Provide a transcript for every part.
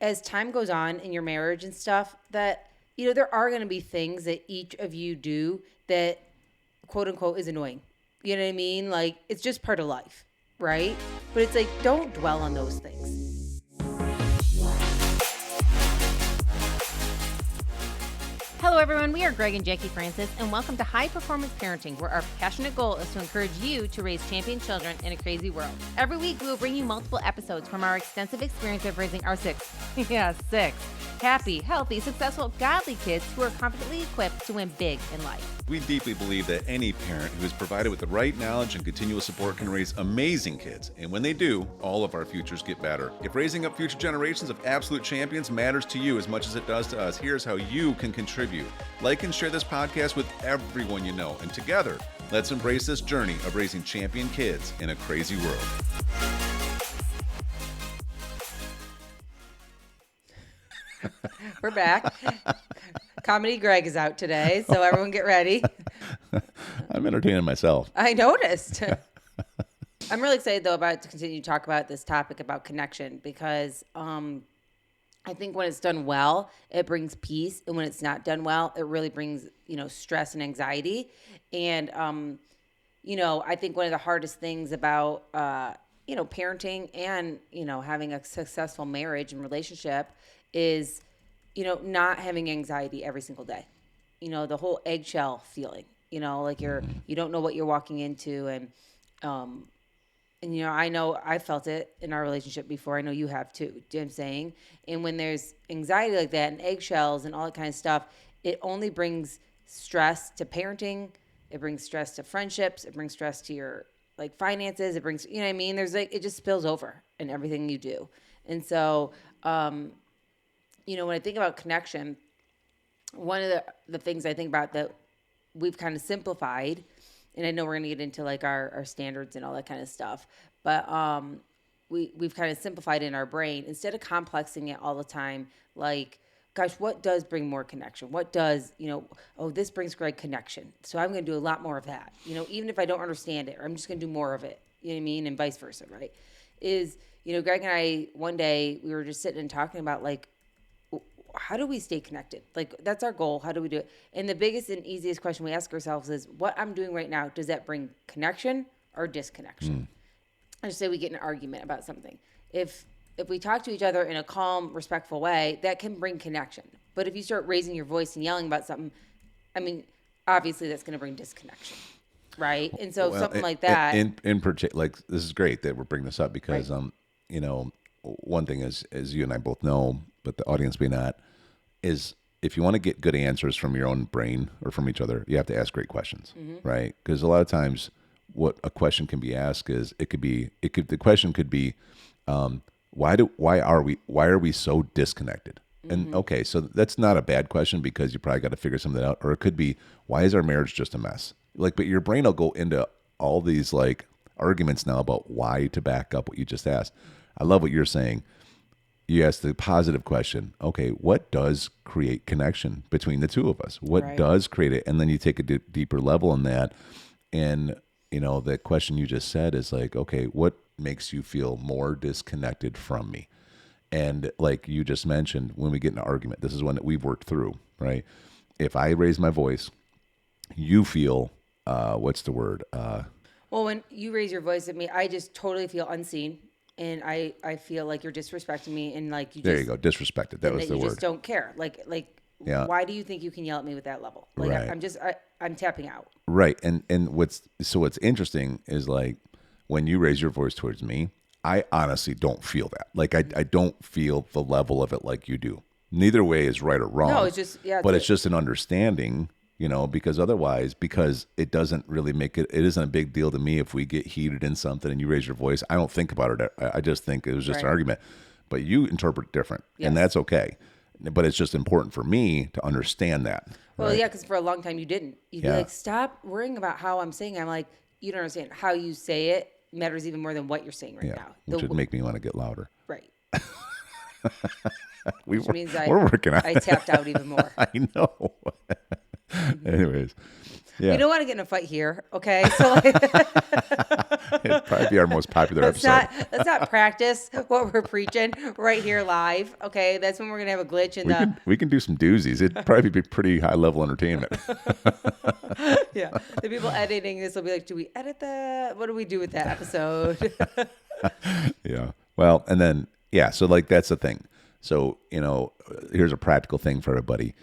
as time goes on in your marriage and stuff, that, there are going to be things that each of you do that, quote unquote, is annoying. You know what I mean? Like, it's just part of life, right? But it's like, don't dwell on those things. Hello, everyone. We are Greg and Jacquie Francis, and welcome to High Performance Parenting, where our passionate goal is to encourage you to raise champion children in a crazy world. Every week, we will bring you multiple episodes from our extensive experience of raising our six happy, healthy, successful, godly kids who are confidently equipped to win big in life. We deeply believe that any parent who is provided with the right knowledge and continuous support can raise amazing kids. And when they do, all of our futures get better. If raising up future generations of absolute champions matters to you as much as it does to us, here's how you can contribute. Like and share this podcast with everyone you know. And together, let's embrace this journey of raising champion kids in a crazy world. We're back. Comedy Greg is out today, so everyone get ready. I'm entertaining myself. I noticed. I'm really excited, though, to continue to talk about this topic about connection, because I think when it's done well, it brings peace. And when it's not done well, it really brings, stress and anxiety. And, I think one of the hardest things about, parenting and, having a successful marriage and relationship is, not having anxiety every single day. The whole eggshell feeling, like you don't know what you're walking into. And I know I felt it in our relationship before. I know you have too. Do you know what I'm saying? And when there's anxiety like that and eggshells and all that kind of stuff, it only brings stress to parenting. It brings stress to friendships. It brings stress to your finances. It brings, what I mean? There's it just spills over in everything you do. And so, when I think about connection, one of the things I think about that we've kind of simplified, and I know we're going to get into our standards and all that kind of stuff, but we've kind of simplified in our brain instead of complexing it all the time. Gosh, what does bring more connection? What does, this brings Greg connection. So I'm going to do a lot more of that, even if I don't understand it, or I'm just going to do more of it, you know what I mean? And vice versa, right? Greg and I, one day we were just sitting and talking about how do we stay connected? That's our goal. How do we do it? And the biggest and easiest question we ask ourselves is, what I'm doing right now, does that bring connection or disconnection? I just say we get in an argument about something. If we talk to each other in a calm, respectful way, that can bring connection. But if you start raising your voice and yelling about something, obviously that's going to bring disconnection, right? And so something like that. In particular, this is great that we're bringing this up because, right. One thing is, as you and I both know, but the audience may not, is if you want to get good answers from your own brain or from each other, you have to ask great questions, right? Because a lot of times what a question can be asked is, the question could be, why are we so disconnected? And okay, so that's not a bad question because you probably got to figure something out. Or it could be, why is our marriage just a mess? But your brain will go into all these arguments now about why to back up what you just asked. I love what you're saying. You ask the positive question. Okay, what does create connection between the two of us? What does create it? And then you take a deeper level in that. And, the question you just said is okay, what makes you feel more disconnected from me? And like you just mentioned, when we get in an argument, this is one that we've worked through, right? If I raise my voice, you feel, what's the word? Well, when you raise your voice at me, I just totally feel unseen. And I feel like you're disrespecting me, and there you go, disrespected. That was the word. You just don't care. Yeah. Why do you think you can yell at me with that level? Right. I'm tapping out. Right. And what's interesting is when you raise your voice towards me, I honestly don't feel that. I don't feel the level of it like you do. Neither way is right or wrong. No, it's just but it's just an understanding. Because otherwise, because it doesn't really make it isn't a big deal to me if we get heated in something and you raise your voice. I don't think about it. I just think it was just an argument. But you interpret it different, and that's okay. But it's just important for me to understand that. Well, right? Yeah, because for a long time you didn't. You'd be stop worrying about how I'm saying it. I'm you don't understand. How you say it matters even more than what you're saying right now. Which would make me want to get louder. Right. Which means we're working on it. I tapped out even more. I know. Anyways, We don't want to get in a fight here, okay? So It'd probably be our most popular episode. Let's not practice what we're preaching right here live. Okay, that's when we're gonna have a glitch in the. We can do some doozies. It'd probably be pretty high level entertainment. Yeah, the people editing this will be like, "Do we edit that? What do we do with that episode?" Yeah. Well, and then so like that's the thing. So here's a practical thing for everybody.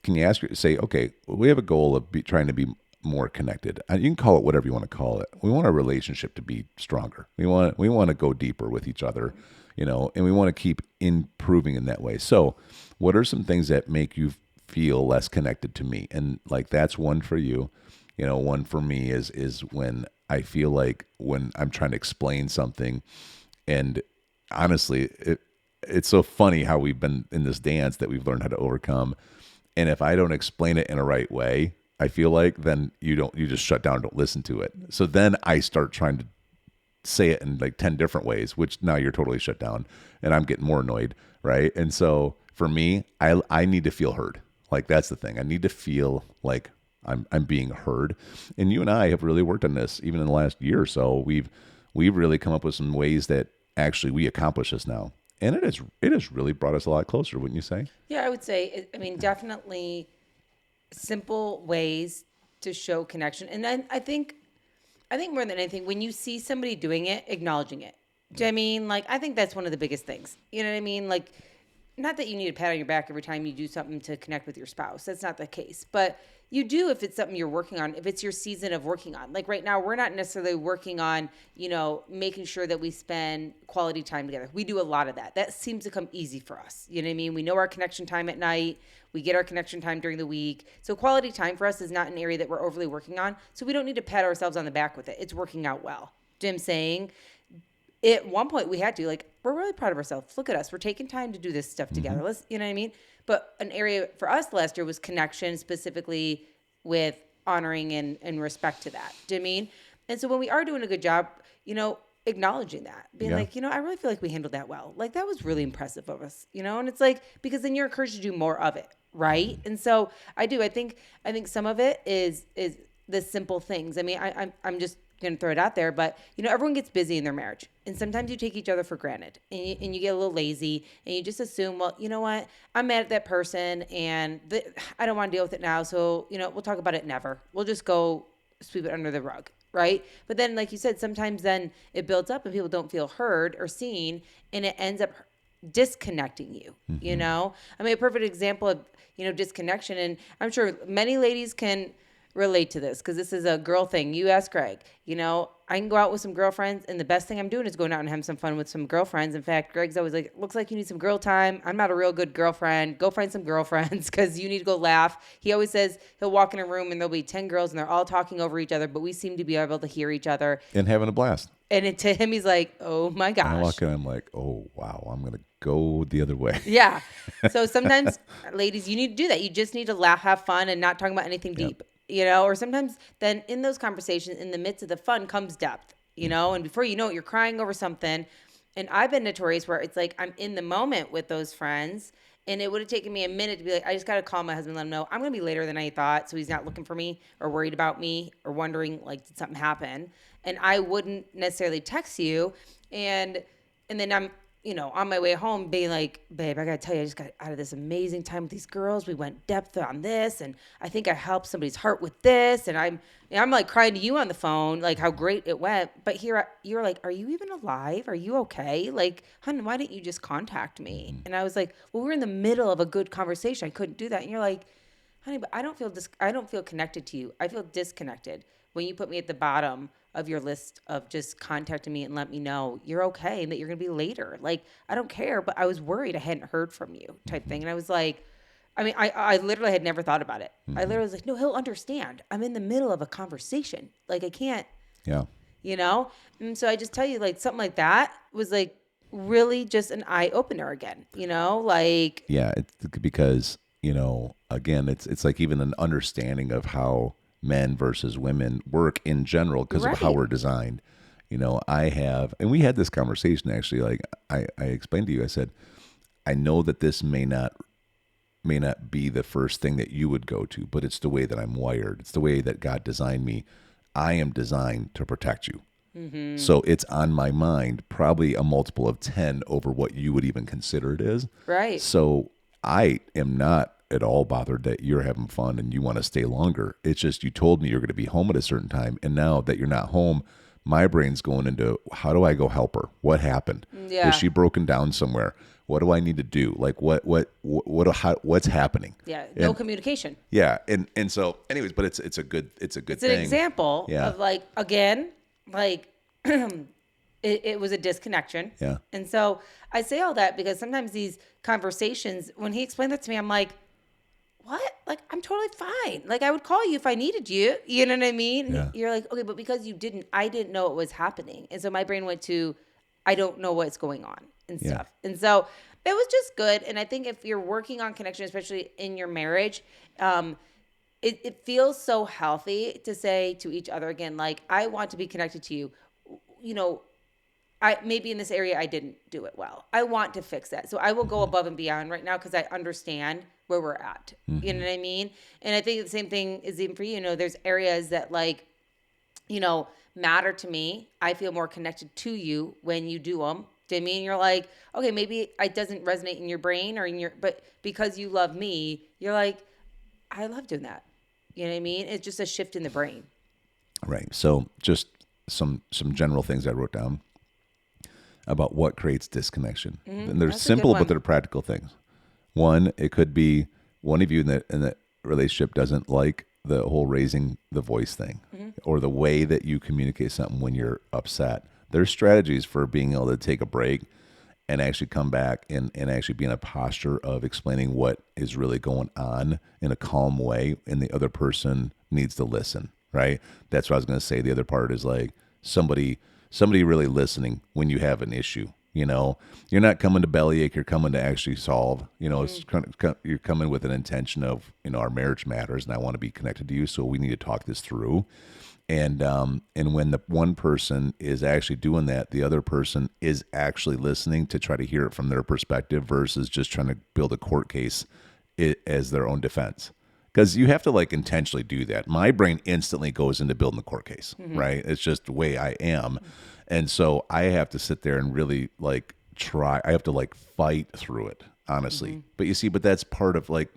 Can you say, okay, we have a goal of trying to be more connected. You can call it whatever you want to call it. We want our relationship to be stronger. We want to go deeper with each other, and we want to keep improving in that way. So, what are some things that make you feel less connected to me? And like that's one for you. One for me is when I feel like when I'm trying to explain something, and honestly, it's so funny how we've been in this dance that we've learned how to overcome. And if I don't explain it in a right way, I feel like then you just shut down and don't listen to it. So then I start trying to say it in like 10 different ways, which now you're totally shut down and I'm getting more annoyed. Right. And so for me, I need to feel heard. Like that's the thing. I need to feel like I'm being heard. And you and I have really worked on this even in the last year or so. We've really come up with some ways that actually we accomplish this now. And it has really brought us a lot closer, wouldn't you say? Yeah, I would say. I mean, definitely simple ways to show connection. And then I think more than anything, when you see somebody doing it, acknowledging it. Do you know what I mean? Like, I think that's one of the biggest things. You know what I mean? Like, not that you need a pat on your back every time you do something to connect with your spouse. That's not the case. But you do if it's something you're working on, if it's your season of working on. Like right now, we're not necessarily working on, making sure that we spend quality time together. We do a lot of that. That seems to come easy for us. You know what I mean? We know our connection time at night. We get our connection time during the week. So quality time for us is not an area that we're overly working on. So we don't need to pat ourselves on the back with it. It's working out well. Do you know what I'm saying? At one point we had to, like, we're really proud of ourselves. Look at us. We're taking time to do this stuff together. Let's, you know what I mean? But an area for us last year was connection, specifically with honoring and respect to that. Do you know what I mean? And so when we are doing a good job, acknowledging that, being like, I really feel like we handled that well. Like that was really impressive of us, and it's like, because then you're encouraged to do more of it. Right. And so I think some of it is the simple things. I mean, I'm just going to throw it out there, but everyone gets busy in their marriage, and sometimes you take each other for granted, and you get a little lazy, and you just assume, well, you know what, I'm mad at that person, and I don't want to deal with it now, so we'll talk about it never. We'll just go sweep it under the rug, right? But then, like you said, sometimes then it builds up, and people don't feel heard or seen, and it ends up disconnecting you. I mean, a perfect example of disconnection, and I'm sure many ladies can relate to this because this is a girl thing. You ask Greg, I can go out with some girlfriends, and the best thing I'm doing is going out and having some fun with some girlfriends. In fact, Greg's always like, looks like you need some girl time. I'm not a real good girlfriend. Go find some girlfriends because you need to go laugh. He always says he'll walk in a room and there'll be 10 girls and they're all talking over each other, but we seem to be able to hear each other. And having a blast. And to him, he's like, oh my gosh. And I walk in, I'm like, oh, wow, I'm going to go the other way. Yeah. So sometimes, ladies, you need to do that. You just need to laugh, have fun, and not talk about anything deep. Or sometimes then in those conversations, in the midst of the fun comes depth, and before you know it, you're crying over something. And I've been notorious where it's like, I'm in the moment with those friends, and it would have taken me a minute to be like, I just got to call my husband, let him know I'm going to be later than I thought. So he's not looking for me or worried about me or wondering, like, did something happen? And I wouldn't necessarily text you. And then I'm, on my way home being like, babe, I got to tell you, I just got out of this amazing time with these girls. We went depth on this, and I think I helped somebody's heart with this. And I'm like crying to you on the phone, like how great it went. But here you're like, are you even alive? Are you okay? Like, honey, why didn't you just contact me? And I was like, well, we're in the middle of a good conversation. I couldn't do that. And you're like, honey, but I don't feel connected to you. I feel disconnected when you put me at the bottom of your list of just contacting me and let me know you're okay and that you're going to be later. Like, I don't care, but I was worried I hadn't heard from you type thing. And I was like, I literally had never thought about it. I literally was like, no, he'll understand. I'm in the middle of a conversation. Like, I can't, And so I just tell you, like, something like that was like really just an eye opener again, like. Yeah. It's because, again, it's like even an understanding of how men versus women work in general because of how we're designed. I have, and we had this conversation actually, like I explained to you, I said, I know that this may not be the first thing that you would go to, but it's the way that I'm wired. It's the way that God designed me. I am designed to protect you. So it's on my mind, probably a multiple of 10 over what you would even consider it is. Right. So I am not at all bothered that you're having fun and you want to stay longer. It's just you told me you're going to be home at a certain time. And now that you're not home, my brain's going into how do I go help her? What happened? Yeah. Has she broken down somewhere? What do I need to do? Like what's happening? Yeah. No communication. Yeah. And so anyways, but it's a good It's thing. an example Yeah. of like, again, like it was a disconnection. Yeah. And so I say all that because sometimes these conversations, when he explained that to me, I'm like, what? Like, I'm totally fine. Like, I would call you if I needed you. You know what I mean? Yeah. You're like, okay, but because I didn't know it was happening. And so my brain went to, I don't know what's going on and Yeah. stuff. And so it was just good. And I think if you're working on connection, especially in your marriage, it feels so healthy to say to each other again, like, I want to be connected to you. You know, maybe in this area I didn't do it well. I want to fix that. So I will go above and beyond right now because I understand where we're at. You know what I mean? And I think the same thing is even for you. You know, there's areas that like, you know, matter to me. I feel more connected to you when you do them. Do you know what I mean? You're like, okay, maybe it doesn't resonate in your brain or but because you love me, you're like, I love doing that. You know what I mean? It's just a shift in the brain. Right. So just some general things I wrote down about what creates disconnection. And they're That's a good simple, one. but they're practical things. One, it could be one of you in that relationship doesn't like the whole raising the voice thing or the way that you communicate something when you're upset. There's strategies for being able to take a break and actually come back and actually be in a posture of explaining what is really going on in a calm way, and the other person needs to listen, right? That's what I was going to say. The other part is like somebody really listening when you have an issue. You know, you're not coming to bellyache, you're coming to actually solve. You know, you're coming with an intention of, you know, our marriage matters and I want to be connected to you, so we need to talk this through. And when the one person is actually doing that, the other person is actually listening to try to hear it from their perspective versus just trying to build a court case as their own defense. Because you have to like intentionally do that. My brain instantly goes into building the court case, right? It's just the way I am. And so I have to sit there and really like I have to like fight through it, honestly. But you see, that's part of like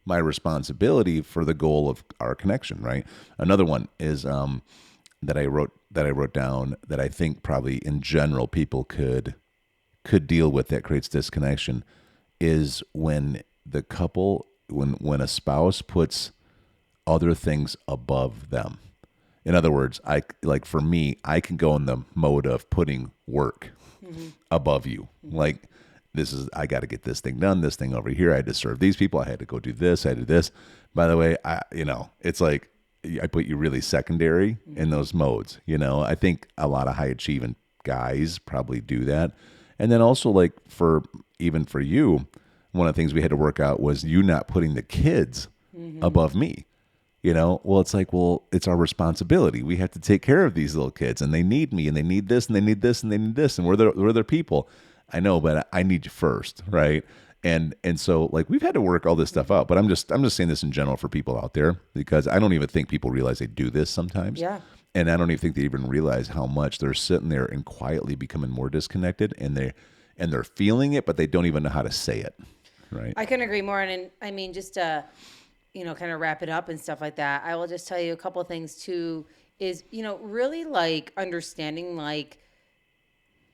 my responsibility for the goal of our connection, right? Another one is that I wrote down that I think probably in general people could deal with that creates disconnection is when the couple when a spouse puts other things above them. In other words, for me, I can go in the mode of putting work above you. Like, I got to get this thing done, this thing over here. I had to serve these people. I had to go do this. I had to do this. By the way, it's like I put you really secondary in those modes. You know, I think a lot of high achieving guys probably do that. And then also like even for you, one of the things we had to work out was you not putting the kids above me. You know, well, it's like, it's our responsibility. We have to take care of these little kids and they need me and they need this and they need this and they need this. And we're their people. I know, but I need you first. Right. And so like we've had to work all this stuff out, but I'm just saying this in general for people out there, because I don't even think people realize they do this sometimes. Yeah. And I don't even think they even realize how much they're sitting there and quietly becoming more disconnected, and they're feeling it, but they don't even know how to say it. Right. I couldn't agree more. And I mean, just to, kind of wrap it up and stuff like that, I will just tell you a couple of things too, is, really like understanding, like,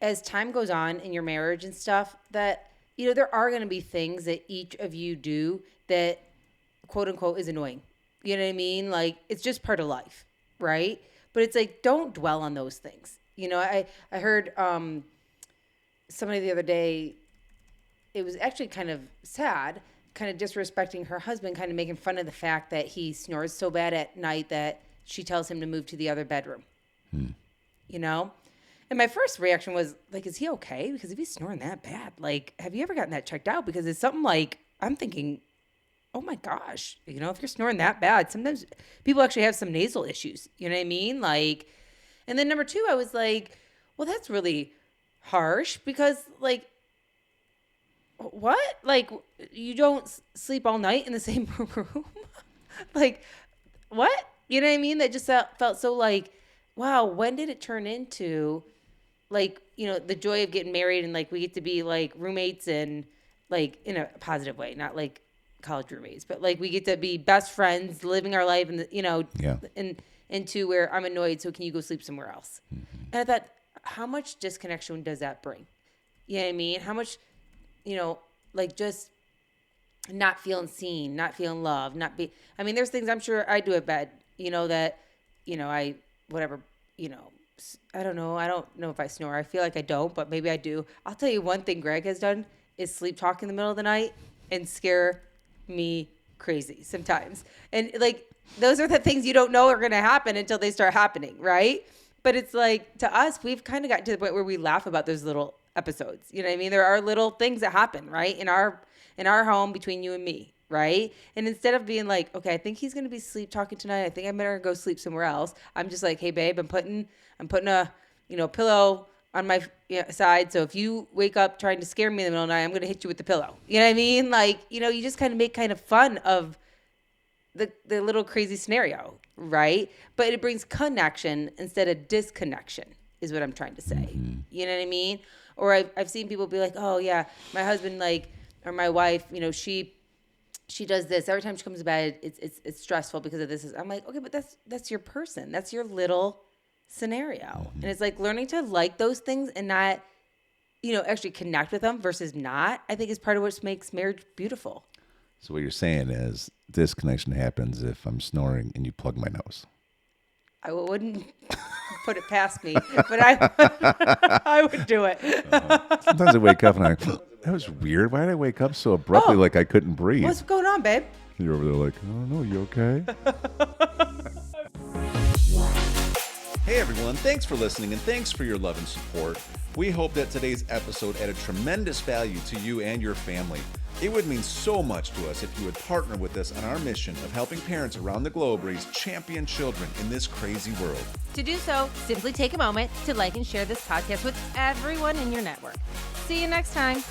as time goes on in your marriage and stuff, that, there are going to be things that each of you do that quote unquote is annoying. You know what I mean? Like, it's just part of life. Right. But it's like, don't dwell on those things. I heard, somebody the other day, it was actually kind of sad, kind of disrespecting her husband, kind of making fun of the fact that he snores so bad at night that she tells him to move to the other bedroom. And my first reaction was like, is he okay? Because if he's snoring that bad, like, have you ever gotten that checked out? Because it's something like, I'm thinking, oh my gosh, if you're snoring that bad, sometimes people actually have some nasal issues. You know what I mean? Like, and then number two, I was like, well, that's really harsh, because like, what? Like, you don't sleep all night in the same room? Like, what? You know what I mean? That just felt so like, wow, when did it turn into like, the joy of getting married and like we get to be like roommates and like in a positive way, not like college roommates, but like we get to be best friends, living our life and and into where I'm annoyed, so can you go sleep somewhere else? And I thought, how much disconnection does that bring? You know what I mean? How much, like just not feeling seen, not feeling loved, there's things I'm sure I do at bed, that, I, whatever, I don't know. I don't know if I snore. I feel like I don't, but maybe I do. I'll tell you one thing Greg has done is sleep talk in the middle of the night and scare me crazy sometimes. And like, those are the things you don't know are going to happen until they start happening. Right. But it's like, to us, we've kind of gotten to the point where we laugh about those little episodes. You know what I mean? There are little things that happen, right? In our home between you and me. Right. And instead of being like, okay, I think he's going to be sleep talking tonight. I think I better go sleep somewhere else. I'm just like, hey babe, I'm putting a, pillow on my side. So if you wake up trying to scare me in the middle of the night, I'm going to hit you with the pillow. You know what I mean? Like, you just kind of make kind of fun of the little crazy scenario. Right. But it brings connection instead of disconnection is what I'm trying to say. Mm-hmm. You know what I mean? Or I've seen people be like, oh yeah, my husband, or my wife, she does this every time she comes to bed. It's stressful because of this. I'm like, okay, but that's your person. That's your little scenario. Mm-hmm. And it's like learning to like those things and not, actually connect with them versus not, I think is part of what makes marriage beautiful. So what you're saying is disconnection happens if I'm snoring and you plug my nose. I wouldn't put it past me, but I would do it. Sometimes I wake up and that was weird. Why did I wake up so abruptly like I couldn't breathe? What's going on, babe? You're over there like, I don't know, you okay? Hey everyone, thanks for listening and thanks for your love and support. We hope that today's episode added tremendous value to you and your family. It would mean so much to us if you would partner with us on our mission of helping parents around the globe raise champion children in this crazy world. To do so, simply take a moment to like and share this podcast with everyone in your network. See you next time.